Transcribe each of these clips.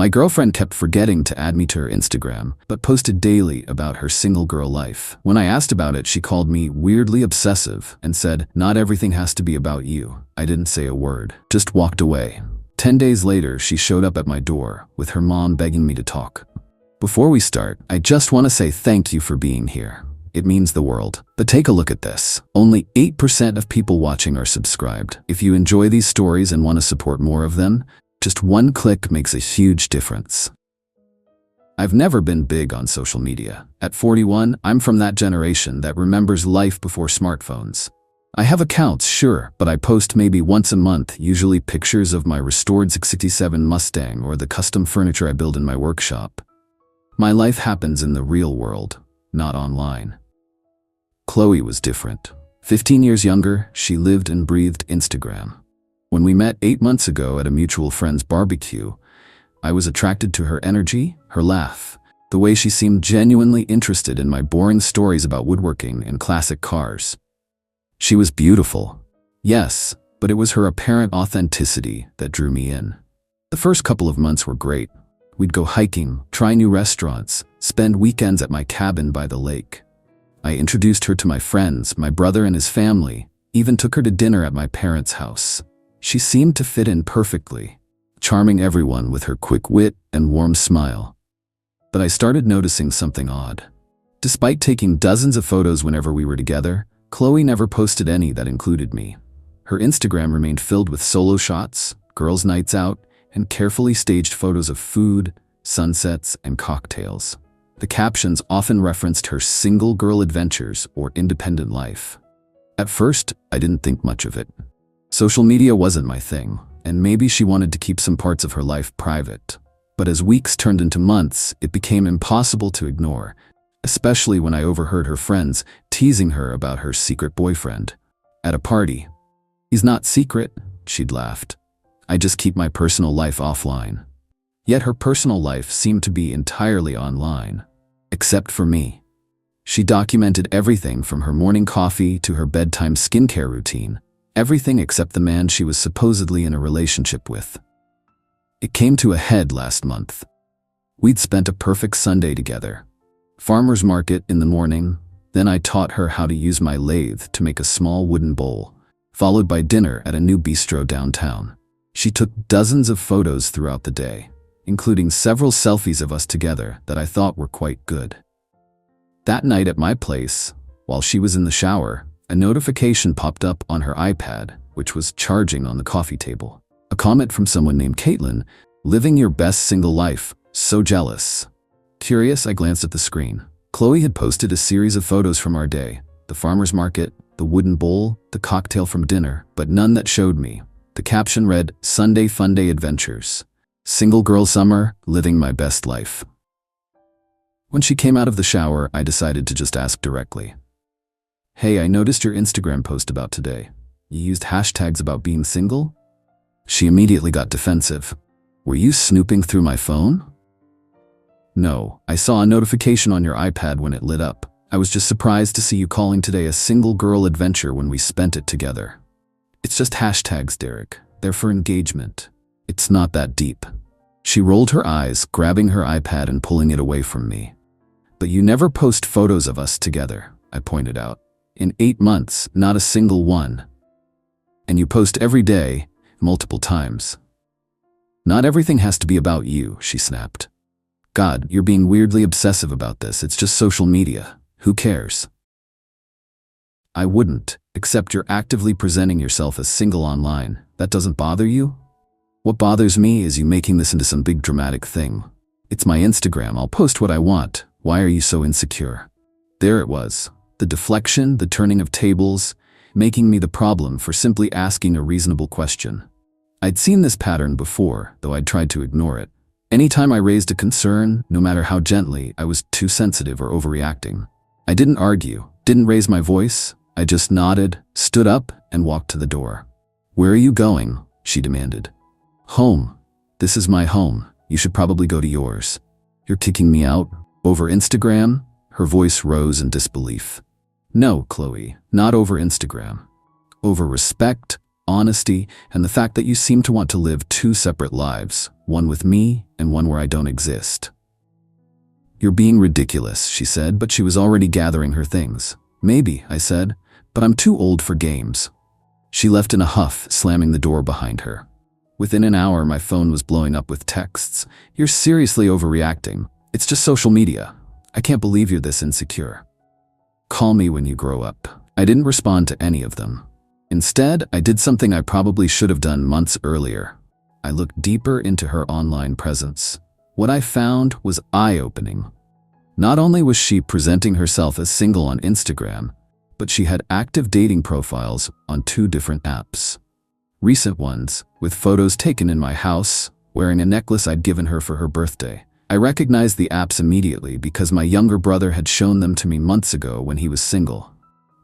My girlfriend kept forgetting to add me to her Instagram, but posted daily about her single girl life. When I asked about it, she called me weirdly obsessive and said, "Not everything has to be about you." I didn't say a word, just walked away. 10 days later, she showed up at my door with her mom begging me to talk. "Before we start, I just want to say thank you for being here. It means the world. But take a look at this. Only 8% of people watching are subscribed. If you enjoy these stories and want to support more of them, just one click makes a huge difference." I've never been big on social media. At 41, I'm from that generation that remembers life before smartphones. I have accounts, sure, but I post maybe once a month, usually pictures of my restored 67 Mustang or the custom furniture I build in my workshop. My life happens in the real world, not online. Chloe was different. 15 years younger, she lived and breathed Instagram. When we met 8 months ago at a mutual friend's barbecue, I was attracted to her energy, her laugh, the way she seemed genuinely interested in my boring stories about woodworking and classic cars. She was beautiful, yes, but it was her apparent authenticity that drew me in. The first couple of months were great. We'd go hiking, try new restaurants, spend weekends at my cabin by the lake. I introduced her to my friends, my brother and his family, even took her to dinner at my parents' house. She seemed to fit in perfectly, charming everyone with her quick wit and warm smile. But I started noticing something odd. Despite taking dozens of photos whenever we were together, Chloe never posted any that included me. Her Instagram remained filled with solo shots, girls' nights out, and carefully staged photos of food, sunsets, and cocktails. The captions often referenced her single girl adventures or independent life. At first, I didn't think much of it. Social media wasn't my thing, and maybe she wanted to keep some parts of her life private. But as weeks turned into months, it became impossible to ignore, especially when I overheard her friends teasing her about her secret boyfriend. At a party, "He's not secret," she'd laughed. "I just keep my personal life offline." Yet her personal life seemed to be entirely online, except for me. She documented everything from her morning coffee to her bedtime skincare routine. Everything except the man she was supposedly in a relationship with. It came to a head last month. We'd spent a perfect Sunday together. Farmer's market in the morning, then I taught her how to use my lathe to make a small wooden bowl, followed by dinner at a new bistro downtown. She took dozens of photos throughout the day, including several selfies of us together that I thought were quite good. That night at my place, while she was in the shower, a notification popped up on her iPad, which was charging on the coffee table. A comment from someone named Caitlin, "Living your best single life, so jealous." Curious, I glanced at the screen. Chloe had posted a series of photos from our day, the farmer's market, the wooden bowl, the cocktail from dinner, but none that showed me. The caption read, "Sunday Fun Day Adventures. Single girl summer, living my best life." When she came out of the shower, I decided to just ask directly. "Hey, I noticed your Instagram post about today. You used hashtags about being single?" She immediately got defensive. "Were you snooping through my phone?" "No, I saw a notification on your iPad when it lit up. I was just surprised to see you calling today a single girl adventure when we spent it together." "It's just hashtags, Derek. They're for engagement. It's not that deep." She rolled her eyes, grabbing her iPad and pulling it away from me. "But you never post photos of us together," I pointed out. "In 8 months, not a single one. And you post every day, multiple times." "Not everything has to be about you," she snapped. "God, you're being weirdly obsessive about this. It's just social media. Who cares?" "I wouldn't, except you're actively presenting yourself as single online. That doesn't bother you?" "What bothers me is you making this into some big dramatic thing. It's my Instagram. I'll post what I want. Why are you so insecure?" There it was. The deflection, the turning of tables, making me the problem for simply asking a reasonable question. I'd seen this pattern before, though I'd tried to ignore it. Anytime I raised a concern, no matter how gently, I was too sensitive or overreacting. I didn't argue, didn't raise my voice. I just nodded, stood up, and walked to the door. "Where are you going?" she demanded. "Home. This is my home. You should probably go to yours." "You're kicking me out? Over Instagram?" Her voice rose in disbelief. "No, Chloe, not over Instagram. Over respect, honesty, and the fact that you seem to want to live two separate lives, one with me and one where I don't exist." "You're being ridiculous," she said, but she was already gathering her things. "Maybe," I said, "but I'm too old for games." She left in a huff, slamming the door behind her. Within an hour, my phone was blowing up with texts. "You're seriously overreacting. It's just social media. I can't believe you're this insecure. Call me when you grow up." I didn't respond to any of them. Instead, I did something I probably should have done months earlier. I looked deeper into her online presence. What I found was eye-opening. Not only was she presenting herself as single on Instagram, but she had active dating profiles on 2 different apps. Recent ones, with photos taken in my house, wearing a necklace I'd given her for her birthday. I recognized the apps immediately because my younger brother had shown them to me months ago when he was single.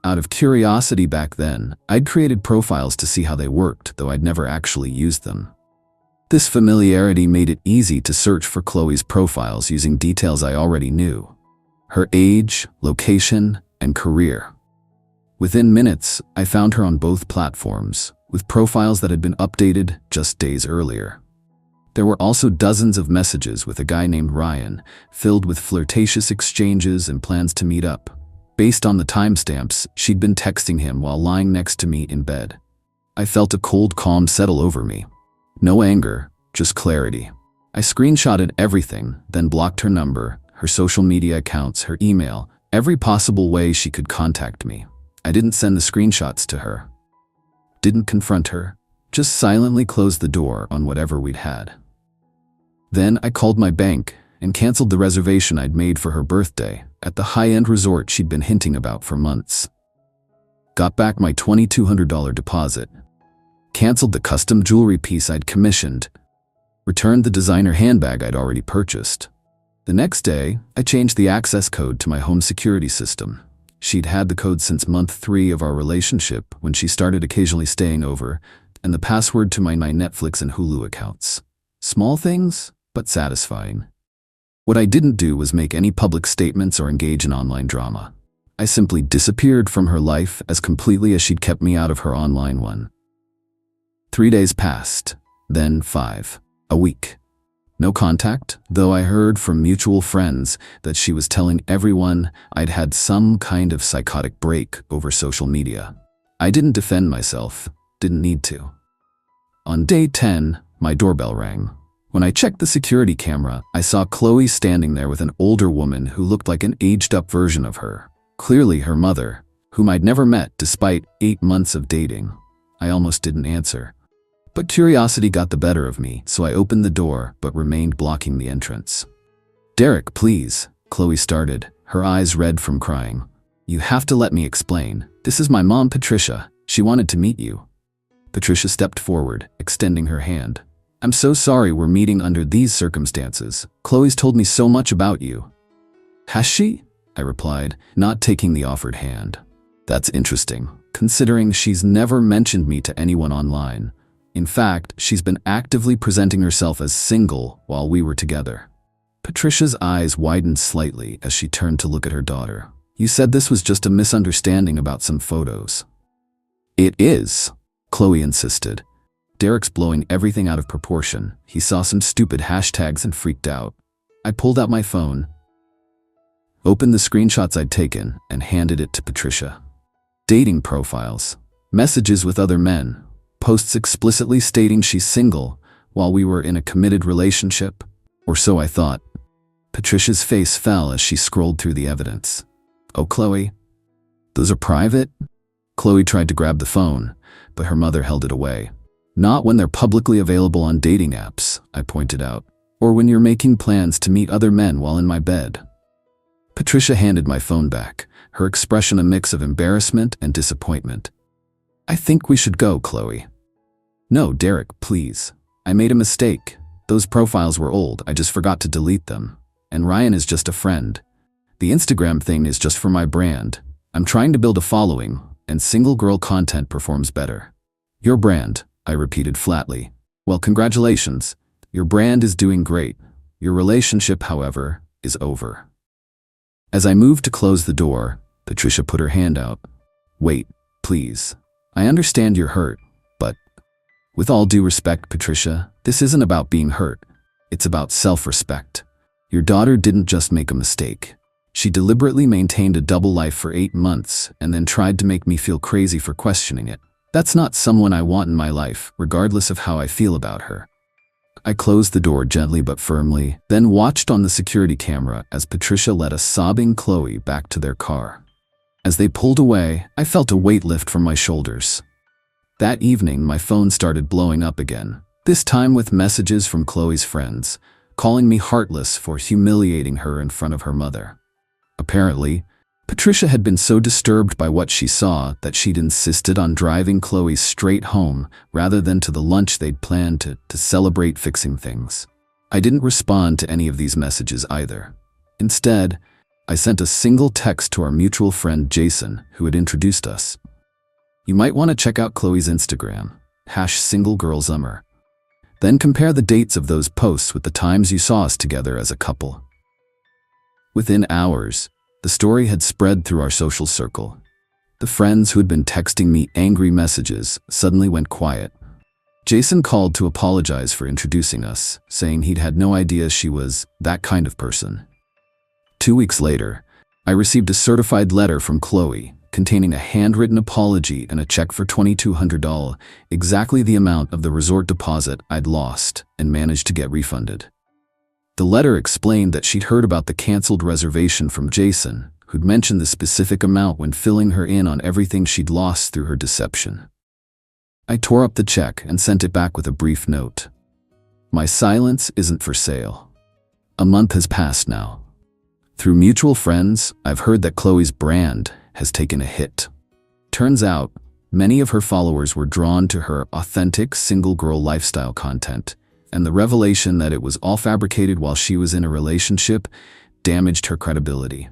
Out of curiosity back then, I'd created profiles to see how they worked, though I'd never actually used them. This familiarity made it easy to search for Chloe's profiles using details I already knew: her age, location, and career. Within minutes, I found her on both platforms, with profiles that had been updated just days earlier. There were also dozens of messages with a guy named Ryan, filled with flirtatious exchanges and plans to meet up. Based on the timestamps, she'd been texting him while lying next to me in bed. I felt a cold calm settle over me. No anger, just clarity. I screenshotted everything, then blocked her number, her social media accounts, her email, every possible way she could contact me. I didn't send the screenshots to her. Didn't confront her, just silently closed the door on whatever we'd had. Then I called my bank and canceled the reservation I'd made for her birthday at the high-end resort she'd been hinting about for months. Got back my $2,200 deposit. Canceled the custom jewelry piece I'd commissioned. Returned the designer handbag I'd already purchased. The next day, I changed the access code to my home security system. She'd had the code since month 3 of our relationship when she started occasionally staying over, and the password to my Netflix and Hulu accounts. Small things, but satisfying. What I didn't do was make any public statements or engage in online drama. I simply disappeared from her life as completely as she'd kept me out of her online one. 3 days passed, then 5. A week. No contact, though I heard from mutual friends that she was telling everyone I'd had some kind of psychotic break over social media. I didn't defend myself, didn't need to. On day 10, my doorbell rang. When I checked the security camera, I saw Chloe standing there with an older woman who looked like an aged-up version of her. Clearly her mother, whom I'd never met despite 8 months of dating. I almost didn't answer. But curiosity got the better of me, so I opened the door but remained blocking the entrance. "Derek, please," Chloe started, her eyes red from crying. "You have to let me explain. This is my mom, Patricia. She wanted to meet you." Patricia stepped forward, extending her hand. "I'm so sorry we're meeting under these circumstances. Chloe's told me so much about you." "Has she?" I replied, not taking the offered hand. "That's interesting, considering she's never mentioned me to anyone online. In fact, she's been actively presenting herself as single while we were together." Patricia's eyes widened slightly as she turned to look at her daughter. "You said this was just a misunderstanding about some photos." "It is," Chloe insisted. "Derek's blowing everything out of proportion. He saw some stupid hashtags and freaked out." I pulled out my phone, opened the screenshots I'd taken, and handed it to Patricia. Dating profiles, messages with other men, posts explicitly stating she's single while we were in a committed relationship, or so I thought. Patricia's face fell as she scrolled through the evidence. "Oh, Chloe, those are private?" Chloe tried to grab the phone, but her mother held it away. "Not when they're publicly available on dating apps," I pointed out, "or when you're making plans to meet other men while in my bed." Patricia handed my phone back, her expression a mix of embarrassment and disappointment. "I think we should go, Chloe." "No, Derek, please. I made a mistake. Those profiles were old, I just forgot to delete them. And Ryan is just a friend. The Instagram thing is just for my brand. I'm trying to build a following, and single girl content performs better." "Your brand," I repeated flatly. "Well, congratulations. Your brand is doing great. Your relationship, however, is over." As I moved to close the door, Patricia put her hand out. "Wait, please. I understand you're hurt, but With all due respect, Patricia, this isn't about being hurt. It's about self-respect. Your daughter didn't just make a mistake. She deliberately maintained a double life for 8 months and then tried to make me feel crazy for questioning it. That's not someone I want in my life, regardless of how I feel about her. I closed the door gently but firmly, then watched on the security camera as Patricia led a sobbing Chloe back to their car. As they pulled away, I felt a weight lift from my shoulders. That evening, my phone started blowing up again, this time with messages from Chloe's friends, calling me heartless for humiliating her in front of her mother. Apparently, Patricia had been so disturbed by what she saw that she'd insisted on driving Chloe straight home rather than to the lunch they'd planned to celebrate fixing things. I didn't respond to any of these messages either. Instead, I sent a single text to our mutual friend Jason, who had introduced us. You might want to check out Chloe's Instagram, #SingleGirlSummer. Then compare the dates of those posts with the times you saw us together as a couple. Within hours, the story had spread through our social circle. The friends who had been texting me angry messages suddenly went quiet. Jason called to apologize for introducing us, saying he'd had no idea she was that kind of person. 2 weeks later, I received a certified letter from Chloe containing a handwritten apology and a check for $2,200, exactly the amount of the resort deposit I'd lost and managed to get refunded. The letter explained that she'd heard about the canceled reservation from Jason, who'd mentioned the specific amount when filling her in on everything she'd lost through her deception. I tore up the check and sent it back with a brief note. My silence isn't for sale. A month has passed now. Through mutual friends, I've heard that Chloe's brand has taken a hit. Turns out, many of her followers were drawn to her authentic single girl lifestyle content, and the revelation that it was all fabricated while she was in a relationship damaged her credibility.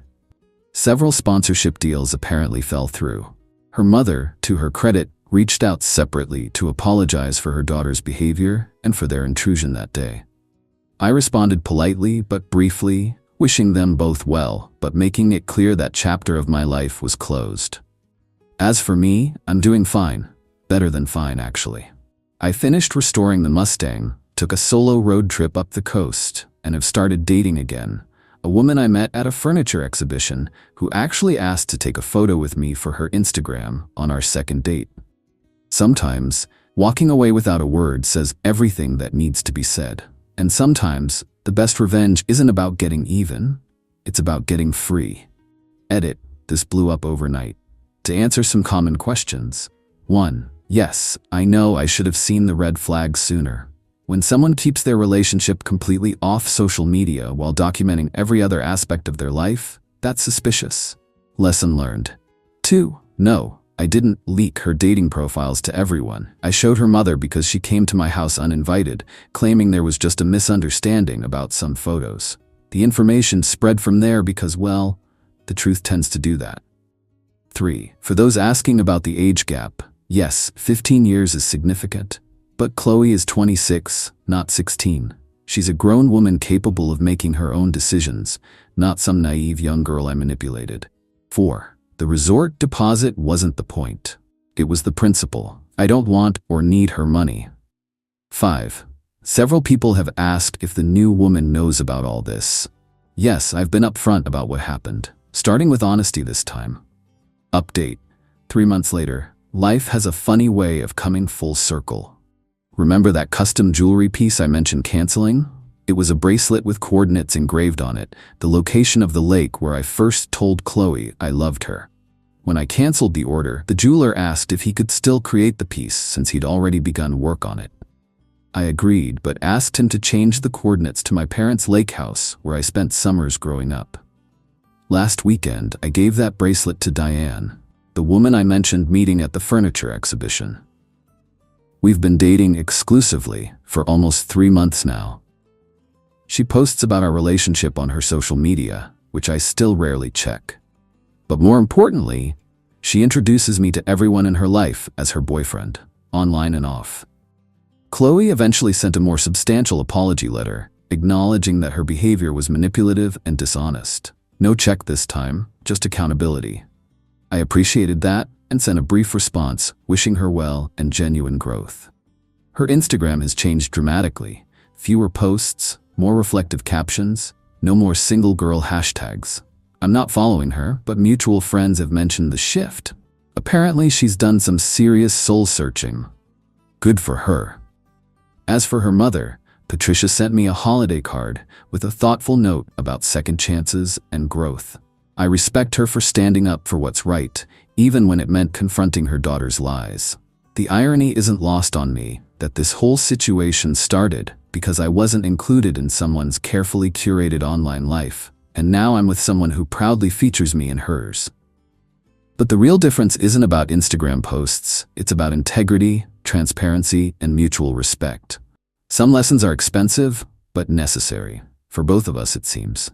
Several sponsorship deals apparently fell through. Her mother, to her credit, reached out separately to apologize for her daughter's behavior and for their intrusion that day. I responded politely but briefly, wishing them both well, but making it clear that chapter of my life was closed. As for me, I'm doing fine. Better than fine, actually. I finished restoring the Mustang, took a solo road trip up the coast, and have started dating again. A woman I met at a furniture exhibition who actually asked to take a photo with me for her Instagram on our second date. Sometimes, walking away without a word says everything that needs to be said. And sometimes, the best revenge isn't about getting even, it's about getting free. Edit, this blew up overnight. To answer some common questions. 1. Yes, I know I should have seen the red flags sooner. When someone keeps their relationship completely off social media while documenting every other aspect of their life, that's suspicious. Lesson learned. 2. No, I didn't leak her dating profiles to everyone. I showed her mother because she came to my house uninvited, claiming there was just a misunderstanding about some photos. The information spread from there because, well, the truth tends to do that. 3. For those asking about the age gap, yes, 15 years is significant. But Chloe is 26, not 16. She's a grown woman capable of making her own decisions, not some naive young girl I manipulated. 4. The resort deposit wasn't the point. It was the principle. I don't want or need her money. 5. Several people have asked if the new woman knows about all this. Yes, I've been upfront about what happened, starting with honesty this time. Update. 3 months later, life has a funny way of coming full circle. Remember that custom jewelry piece I mentioned canceling? It was a bracelet with coordinates engraved on it, the location of the lake where I first told Chloe I loved her. When I canceled the order, the jeweler asked if he could still create the piece since he'd already begun work on it. I agreed, but asked him to change the coordinates to my parents' lake house where I spent summers growing up. Last weekend, I gave that bracelet to Diane, the woman I mentioned meeting at the furniture exhibition. We've been dating exclusively for almost 3 months now. She posts about our relationship on her social media, which I still rarely check. But more importantly, she introduces me to everyone in her life as her boyfriend, online and off. Chloe eventually sent a more substantial apology letter, acknowledging that her behavior was manipulative and dishonest. No check this time, just accountability. I appreciated that and sent a brief response, wishing her well and genuine growth. Her Instagram has changed dramatically. Fewer posts, more reflective captions, no more single girl hashtags. I'm not following her, but mutual friends have mentioned the shift. Apparently, she's done some serious soul searching. Good for her. As for her mother, Patricia sent me a holiday card with a thoughtful note about second chances and growth. I respect her for standing up for what's right, even when it meant confronting her daughter's lies. The irony isn't lost on me that this whole situation started because I wasn't included in someone's carefully curated online life, and now I'm with someone who proudly features me in hers. But the real difference isn't about Instagram posts, it's about integrity, transparency, and mutual respect. Some lessons are expensive, but necessary. For both of us, it seems.